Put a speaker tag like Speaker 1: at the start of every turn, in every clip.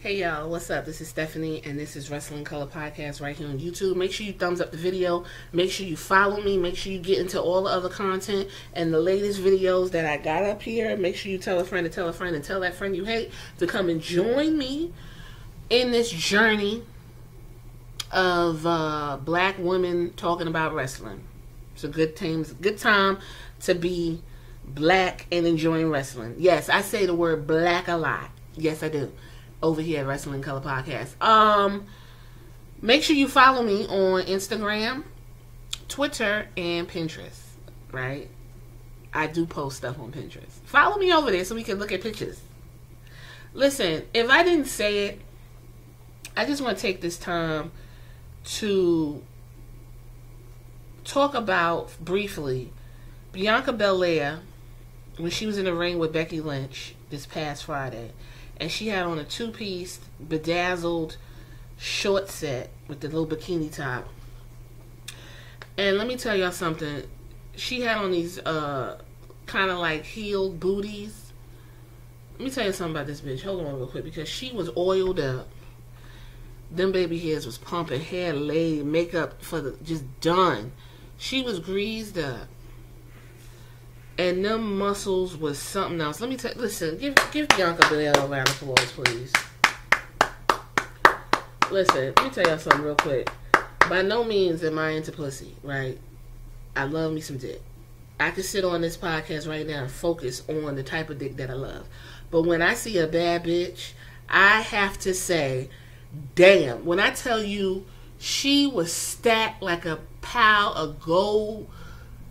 Speaker 1: Hey y'all, what's up? This is Stephanie and this is Wrestling Color Podcast right here on YouTube. Make sure you thumbs up the video. Make sure you follow me. Make sure you get into all the other content and the latest videos that I got up here. Make sure you tell a friend to tell a friend and tell that friend you hate to come and join me in this journey of black women talking about wrestling. It's a good time to be black and enjoying wrestling. Yes, I say the word black a lot. Yes, I do. Over here at Wrestling Color Podcast. Make sure you follow me on Instagram, Twitter, and Pinterest. Right? I do post stuff on Pinterest. Follow me over there so we can look at pictures. Listen, if I didn't say it, I just want to take this time to talk about briefly Bianca Belair when she was in the ring with Becky Lynch this past Friday. And she had on a two-piece, bedazzled short set with the little bikini top. And let me tell y'all something. She had on these kind of like heeled booties. Let me tell you something about this bitch. Hold on real quick. Because she was oiled up. Them baby hairs was pumping. Hair laid. Makeup for the just done. She was greased up. And them muscles was something else. Let me tell you, listen, give Bianca Belair a round of applause, please. Listen, let me tell y'all something real quick. By no means am I into pussy, right? I love me some dick. I could sit on this podcast right now and focus on the type of dick that I love. But when I see a bad bitch, I have to say, damn. When I tell you she was stacked like a pile of gold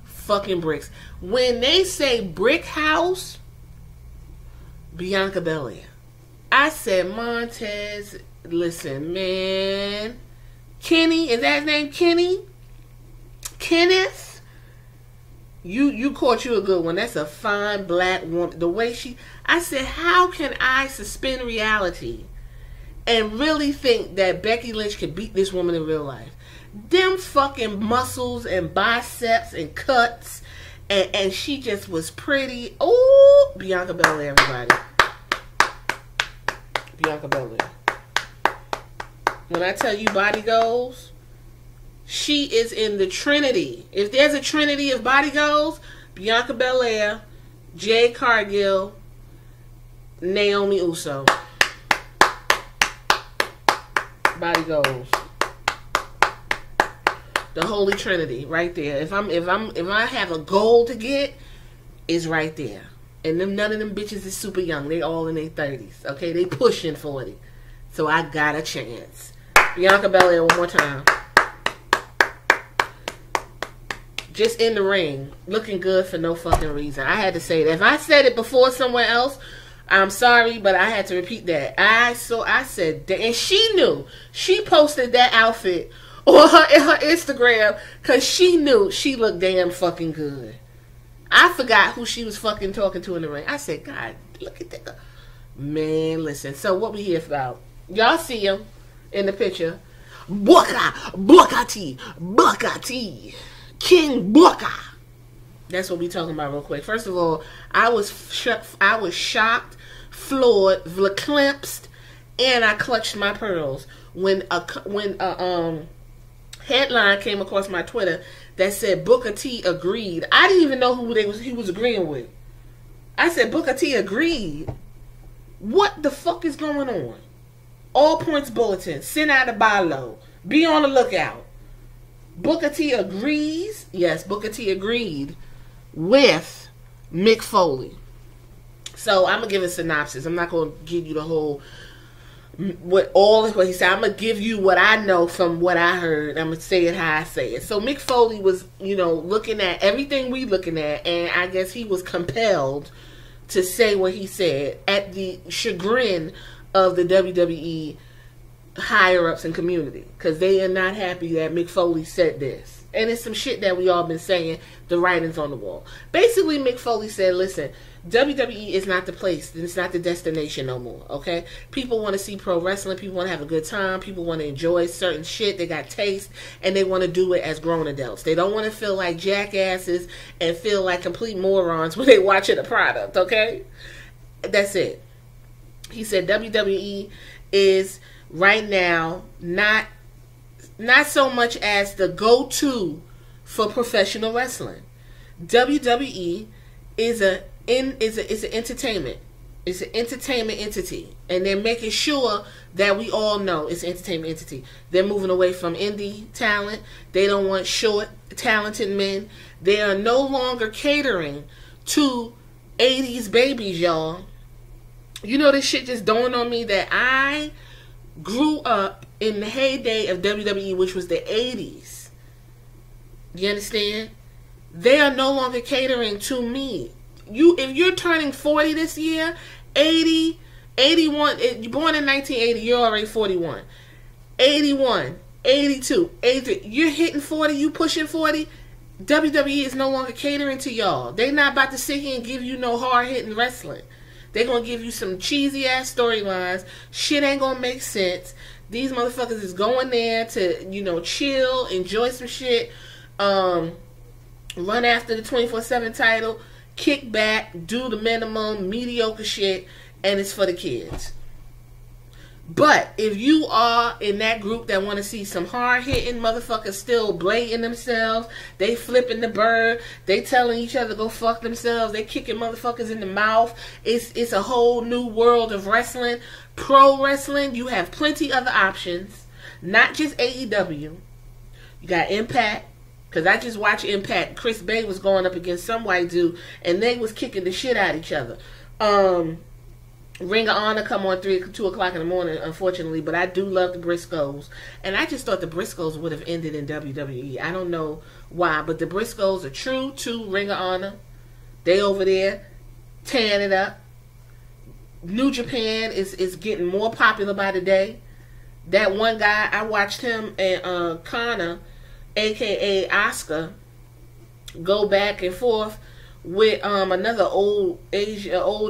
Speaker 1: fucking bricks. When they say brick house, Bianca Belair. I said, Montez, listen, man. Kenny, is that his name? Kenny? Kenneth? You caught you a good one. That's a fine black woman. The way I said, how can I suspend reality and really think that Becky Lynch could beat this woman in real life? Them fucking muscles and biceps and cuts, and she just was pretty. Oh, Bianca Belair, everybody. Bianca Belair. When I tell you body goals, she is in the trinity. If there's a trinity of body goals, Bianca Belair, Jade Cargill, Naomi Uso. Body goals. The Holy Trinity, right there. If I have a goal to get, it's right there. And none of them bitches is super young. They all in their 30s. Okay, they pushing 40. So I got a chance. Bianca Belair, one more time. Just in the ring, looking good for no fucking reason. I had to say that. If I said it before somewhere else, I'm sorry, but I had to repeat that. I said that, and she knew. She posted that outfit on her Instagram because she knew she looked damn fucking good. I forgot who she was fucking talking to in the ring. I said, God, look at that. Man, listen. So what we here about? Y'all see him in the picture. Booker T. King Booker. That's what we talking about real quick. First of all, I was shocked, floored, verklempt, and I clutched my pearls when a headline came across my Twitter that said Booker T agreed. I didn't even know who he was agreeing with. I said Booker T agreed. What the fuck is going on? All Points Bulletin. Send out a buy low. Be on the lookout. Booker T agrees. Yes, Booker T agreed with Mick Foley. So I'm gonna give a synopsis. I'm not gonna give you the whole what he said. I'm gonna give you what I know from what I heard. I'm gonna say it how I say it. So Mick Foley was, looking at everything we looking at, and I guess he was compelled to say what he said at the chagrin of the WWE higher ups and community, because they are not happy that Mick Foley said this. And it's some shit that we all been saying, the writing's on the wall. Basically, Mick Foley said, listen, WWE is not the place. It's not the destination no more, okay? People want to see pro wrestling. People want to have a good time. People want to enjoy certain shit. They got taste, and they want to do it as grown adults. They don't want to feel like jackasses and feel like complete morons when they watching a product, okay? That's it. He said WWE is right now not so much as the go-to for professional wrestling. WWE is an entertainment. It's an entertainment entity, and they're making sure that we all know it's an entertainment entity. They're moving away from indie talent. They don't want short, talented men. They are no longer catering to 80s babies, y'all. You know, this shit just dawned on me that I grew up in the heyday of WWE, which was the 80s. You understand? They are no longer catering to me. If you're turning 40 this year, 80, 81, you're born in 1980, you're already 41. 81, 82, 83, you're hitting 40, you pushing 40, WWE is no longer catering to y'all. They're not about to sit here and give you no hard-hitting wrestling. They're going to give you some cheesy-ass storylines. Shit ain't going to make sense. These motherfuckers is going there to, chill, enjoy some shit, run after the 24/7 title, kick back, do the minimum, mediocre shit, and it's for the kids. But if you are in that group that want to see some hard-hitting motherfuckers still blading themselves, they flipping the bird, they telling each other go fuck themselves, they kicking motherfuckers in the mouth, it's a whole new world of wrestling. Pro wrestling, you have plenty other options, not just AEW. You got Impact. Because I just watched Impact. Chris Bay was going up against some white dude, and they was kicking the shit out of each other. Ring of Honor come on 2 o'clock in the morning, unfortunately, but I do love the Briscoes. And I just thought the Briscoes would have ended in WWE. I don't know why, but the Briscoes are true to Ring of Honor. They over there tearing it up. New Japan is getting more popular by the day. That one guy, I watched him and Connor, aka Oscar, go back and forth with another old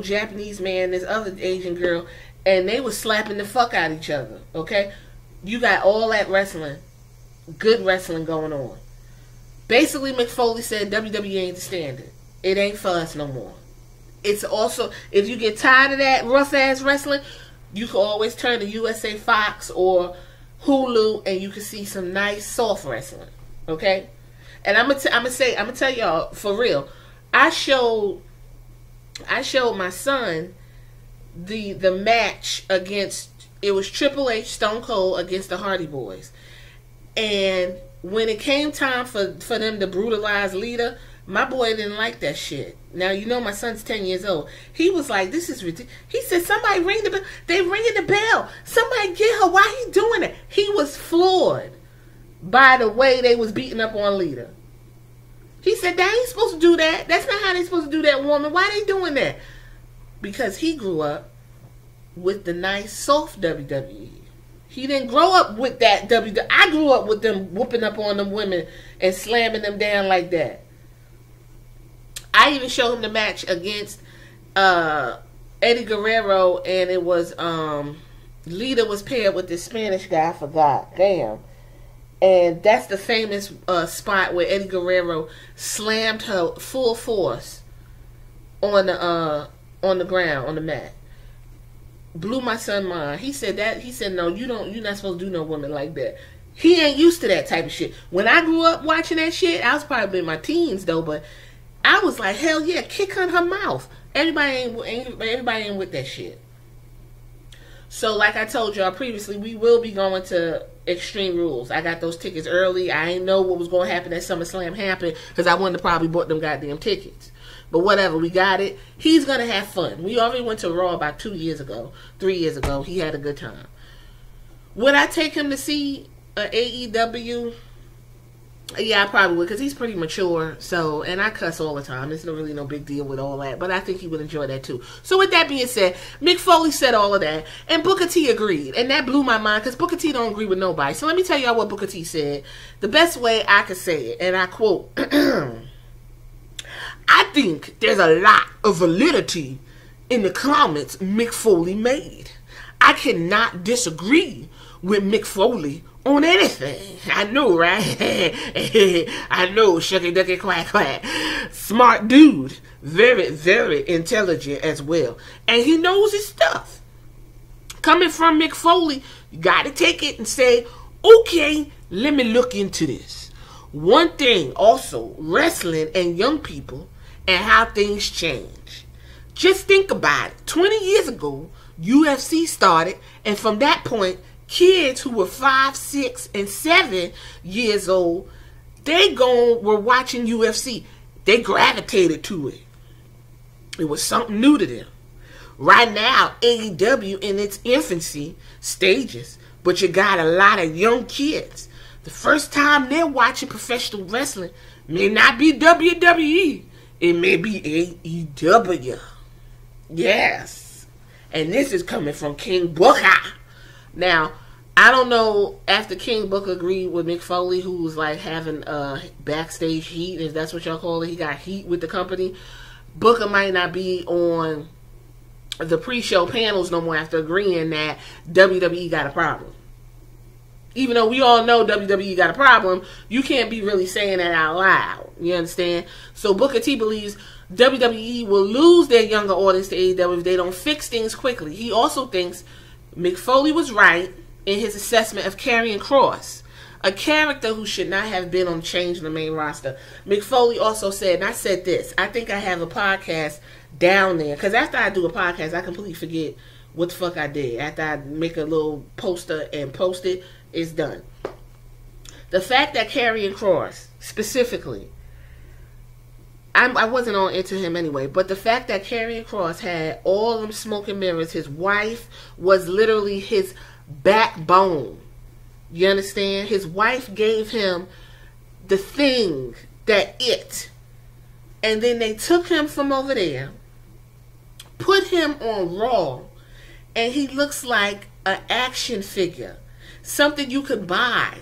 Speaker 1: Japanese man, this other Asian girl, and they was slapping the fuck out of each other. Okay, you got all that wrestling, good wrestling going on. Basically, Mick Foley said WWE ain't the standard. It ain't for us no more. It's also, if you get tired of that rough ass wrestling, you can always turn to USA Fox or Hulu, and you can see some nice soft wrestling. Okay, and I'm gonna tell y'all for real. I showed my son the match against, it was Triple H, Stone Cold against the Hardy Boys, and when it came time for them to brutalize Lita, my boy didn't like that shit. Now, my son's 10 years old. He was like, this is ridiculous. He said, somebody ring the bell. They ringing the bell. Somebody get her. Why he doing it? He was floored by the way they was beating up on Lita. He said, they ain't supposed to do that. That's not how they supposed to do that, woman. Why they doing that? Because he grew up with the nice, soft WWE. He didn't grow up with that WWE. I grew up with them whooping up on them women and slamming them down like that. I even showed him the match against Eddie Guerrero, and it was Lita was paired with this Spanish guy. I forgot. Damn. And that's the famous spot where Eddie Guerrero slammed her full force on the ground, on the mat. Blew my son mind. He said, no, you're not supposed to do no woman like that. He ain't used to that type of shit. When I grew up watching that shit, I was probably in my teens though, but I was like, hell yeah, kick her in her mouth. Everybody ain't with that shit. So like I told y'all previously, we will be going to Extreme Rules. I got those tickets early. I didn't know what was going to happen at SummerSlam happened because I wouldn't have probably bought them goddamn tickets. But whatever, we got it. He's going to have fun. We already went to Raw about 3 years ago. He had a good time. Would I take him to see AEW? Yeah, I probably would, because he's pretty mature, and I cuss all the time. There's really no big deal with all that, but I think he would enjoy that too. So with that being said, Mick Foley said all of that, and Booker T agreed, and that blew my mind, because Booker T don't agree with nobody. So let me tell y'all what Booker T said, the best way I could say it, and I quote, I think there's a lot of validity in the comments Mick Foley made. I cannot disagree with Mick Foley on anything. I know, right? I know, shucky ducky quack quack. Smart dude. Very, very intelligent as well. And he knows his stuff. Coming from Mick Foley, you got to take it and say, okay, let me look into this. One thing also, wrestling and young people and how things change. Just think about it. 20 years ago, UFC started, and from that point, kids who were 5, 6, and 7 years old, were watching UFC. They gravitated to it. It was something new to them. Right now, AEW in its infancy stages, but you got a lot of young kids. The first time they're watching professional wrestling may not be WWE. It may be AEW. Yes. And this is coming from King Booker. Now, I don't know, after King Booker agreed with Mick Foley, who was like having backstage heat, if that's what y'all call it, he got heat with the company. Booker might not be on the pre-show panels no more after agreeing that WWE got a problem. Even though we all know WWE got a problem, you can't be really saying that out loud. You understand? So Booker T believes WWE will lose their younger audience to AEW if they don't fix things quickly. He also thinks Mick Foley was right in his assessment of Karrion Kross, a character who should not have been on Change in the main roster. Mick Foley also said, and I said this, I think I have a podcast down there, because after I do a podcast, I completely forget what the fuck I did. After I make a little poster and post it, it's done. The fact that Karrion Kross, specifically, I wasn't on into him anyway, but the fact that Karrion Kross had all them smoke and mirrors, his wife was literally his backbone. You understand? His wife gave him the thing, and then they took him from over there, put him on Raw, and he looks like an action figure, something you could buy.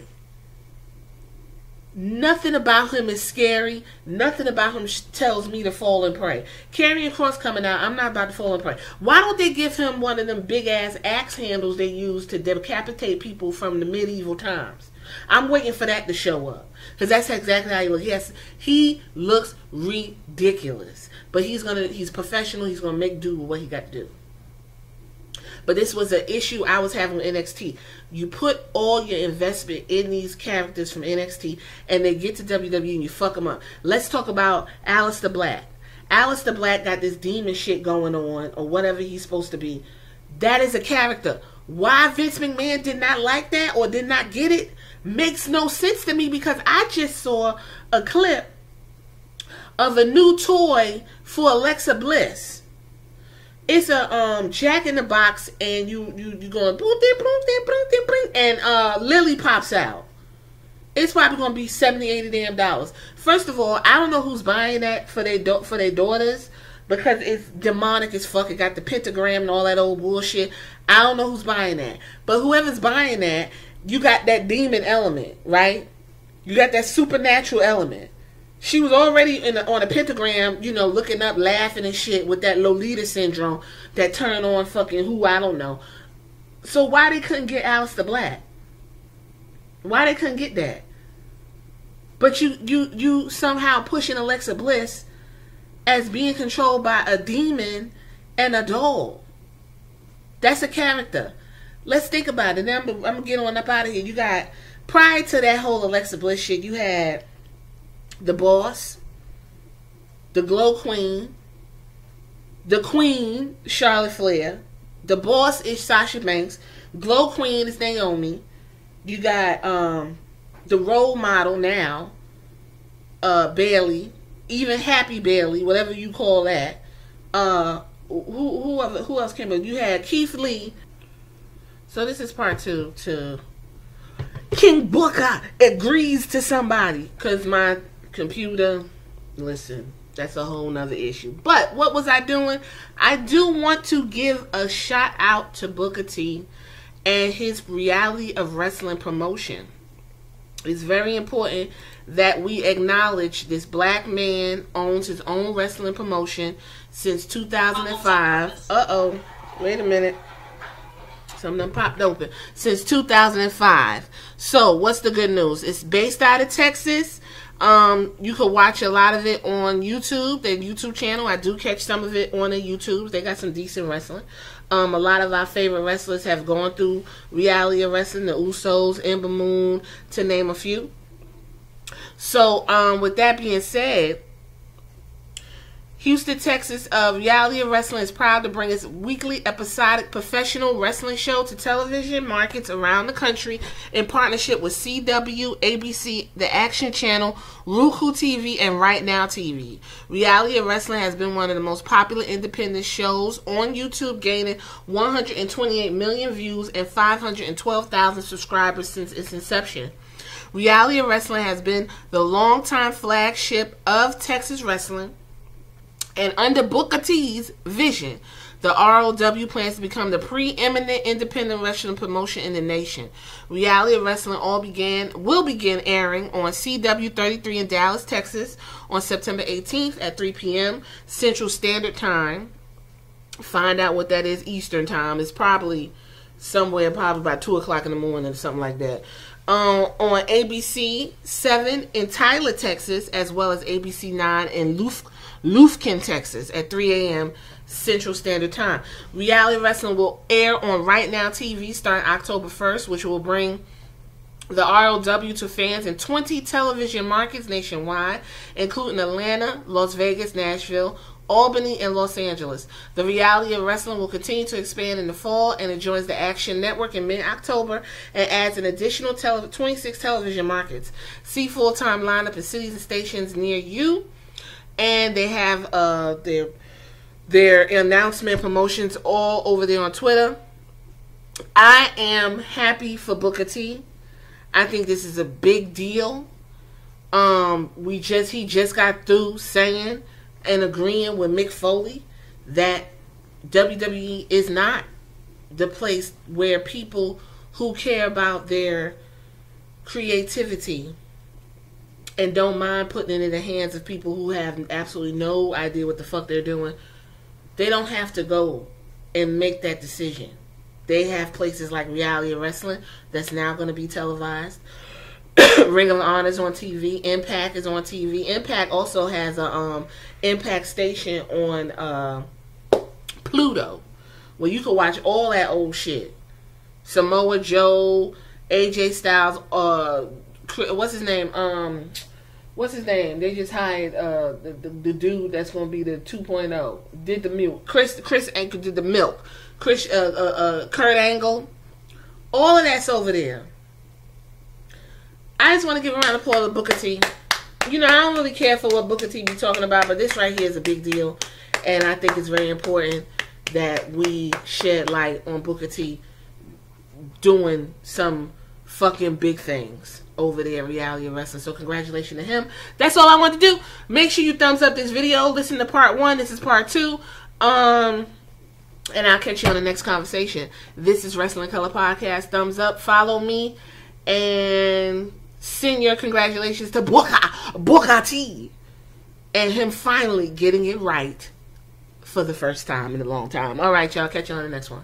Speaker 1: Nothing about him is scary. Nothing about him tells me to fall and pray. Karrion Kross coming out, I'm not about to fall and pray. Why don't they give him one of them big ass axe handles they use to decapitate people from the medieval times? I'm waiting for that to show up, because that's exactly how he looks. He looks ridiculous, but he's professional. He's gonna make do with what he got to do. But this was an issue I was having with NXT. You put all your investment in these characters from NXT, and they get to WWE and you fuck them up. Let's talk about Aleister Black. Aleister Black got this demon shit going on, or whatever he's supposed to be. That is a character. Why Vince McMahon did not like that or did not get it makes no sense to me, because I just saw a clip of a new toy for Alexa Bliss. It's a Jack in the Box, and you going boom, and Lily pops out. It's probably gonna be $70, $80 First of all, I don't know who's buying that for their daughters, because it's demonic as fuck. It got the pentagram and all that old bullshit. I don't know who's buying that, but whoever's buying that, you got that demon element, right? You got that supernatural element. She was already on a pentagram, looking up, laughing and shit with that Lolita syndrome that turned on fucking who, I don't know. So why they couldn't get Aleister Black? Why they couldn't get that? But you somehow pushing Alexa Bliss as being controlled by a demon and a doll. That's a character. Let's think about it. Now I'm going to get on up out of here. You got, prior to that whole Alexa Bliss shit, you had the Boss, the Glow Queen, the Queen, Charlotte Flair, the Boss is Sasha Banks, Glow Queen is Naomi. You got the role model now, Bailey, even Happy Bailey, whatever you call that. Who else came in? You had Keith Lee. So this is part 2 to King Booker agrees to somebody, because my computer, listen, that's a whole nother issue. But what was I doing? I do want to give a shout out to Booker T and his reality of wrestling promotion. It's very important that we acknowledge this black man owns his own wrestling promotion since 2005. Wait a minute. Something popped open. Since 2005. So, what's the good news? It's based out of Texas. You could watch a lot of it on YouTube, their YouTube channel. I do catch some of it on the YouTube. They got some decent wrestling. A lot of our favorite wrestlers have gone through reality of wrestling, the Usos, Ember Moon, to name a few. So, with that being said, Houston, Texas, Reality of Wrestling is proud to bring its weekly episodic professional wrestling show to television markets around the country in partnership with CW, ABC, The Action Channel, Roku TV, and Right Now TV. Reality of Wrestling has been one of the most popular independent shows on YouTube, gaining 128 million views and 512,000 subscribers since its inception. Reality of Wrestling has been the longtime flagship of Texas wrestling. And under Booker T's vision, the ROW plans to become the preeminent independent wrestling promotion in the nation. Reality of Wrestling will begin airing on CW33 in Dallas, Texas on September 18th at 3 p.m. Central Standard Time. Find out what that is Eastern Time. It's probably somewhere by 2 o'clock in the morning or something like that. On ABC 7 in Tyler, Texas, as well as ABC 9 in Lufkin, Texas at 3 a.m. Central Standard Time. Reality Wrestling will air on Right Now TV starting October 1st, which will bring the ROW to fans in 20 television markets nationwide, including Atlanta, Las Vegas, Nashville, Albany, and Los Angeles. The Reality of Wrestling will continue to expand in the fall, and it joins the Action Network in mid-October and adds an additional 26 television markets. See full-time lineup in cities and stations near you. And they have their announcement promotions all over there on Twitter. I am happy for Booker T. I think this is a big deal. He just got through saying and agreeing with Mick Foley that WWE is not the place where people who care about their creativity and don't mind putting it in the hands of people who have absolutely no idea what the fuck they're doing, they don't have to go and make that decision. They have places like Reality of Wrestling that's now going to be televised. Ring of Honor is on TV. Impact is on TV. Impact also has a Impact station on Pluto, where you can watch all that old shit. Samoa Joe, AJ Styles, what's his name? They just hired the dude that's gonna be the 2.0. Did the milk. Chris Angle did the milk. Kurt Angle. All of that's over there. I just want to give a round of applause to Booker T. You know, I don't really care for what Booker T be talking about, but this right here is a big deal, and I think it's very important that we shed light on Booker T doing some fucking big things over there at Reality of Wrestling. So congratulations to him. That's all I want to do. Make sure you thumbs up this video. Listen to part 1. This is part 2. And I'll catch you on the next conversation. This is Wrestling Color Podcast. Thumbs up. Follow me. And send your congratulations to Booker T. And him finally getting it right for the first time in a long time. All right, y'all. Catch you on the next one.